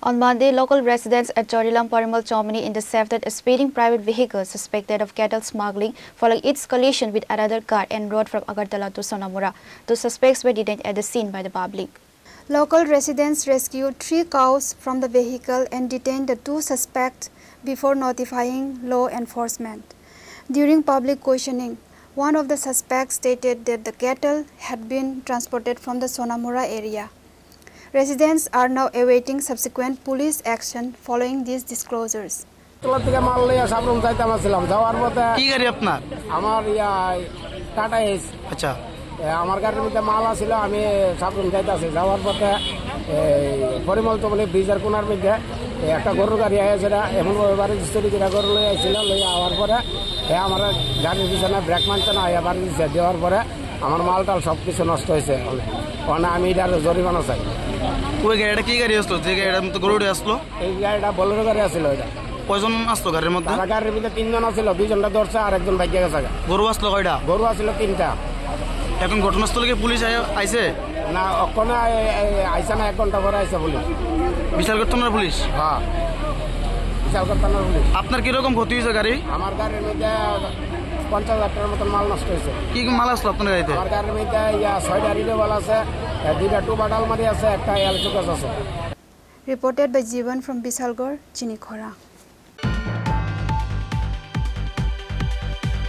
On Monday, local residents at Charilam Parimal Chowmuhani intercepted a speeding private vehicle suspected of cattle smuggling following its collision with another car en route from Agartala to Sonamura. The suspects were detained at the scene by the public. Local residents rescued 3 cows from the vehicle and detained the 2 suspects before notifying law enforcement. During public questioning, one of the suspects stated that the cattle had been transported from the Sonamura area. Residents are now awaiting subsequent police action following these disclosures. আমার গাড়ির মধ্যে মাল আছিল আমি সাবরুম যাইতাছি যাওয়ার পথে পরিমল চৌমুহনি ব্রিজের কোনার মধ্যে একটা গরুর গাড়ি আইছিল এমন বাড়ি স্টোরি যেটা গরু লই আইছিল লই আওয়ার পরে আমার গাড়ির পিছনে ব্রেক মানছে না বাড়ি দিচ্ছে দেওয়ার পরে আমার মালটাল সব কিছু নষ্ট হয়েছে মানে আমি এটার জরিমানা চাই। ওই গাড়িটা কি গাড়ি আসলো যে গাড়িটার মধ্যে গরুটি আসলো? এই গাড়িটা বোলেরো গাড়ি আসছিল। এটা কয়জন আসলো গাড়ির মধ্যে? গাড়ির মধ্যে 3 জন আসছিল, 2 জনটা ধরছে আর একজন বাইকে গেছে। গরু আসলো কয়টা? গরু আসছিল 3টা। এখন ঘটনাস্থলে কি পুলিশ আইছে? না ওখানে আইসা না, 1 ঘন্টা পরে আইসা পুলিশ। বিশালগড় থানার পুলিশ? হ্যাঁ বিশালগড় থানার পুলিশ। আপনার কিরকম ক্ষতি হয়েছে গাড়ি? আমার গাড়ির মধ্যে 50,000 টাকার মতন মাল নষ্ট হয়েছে। কি মাল আসলো আপনার গাড়িতে? আমার গাড়ির মধ্যে 6টা রিডেবল আছে, 2টা টুবা ডালমারি আছে, একটা এলচুকাস আছে। Reported by Jivan from Bisalgor, Chini, Khorang.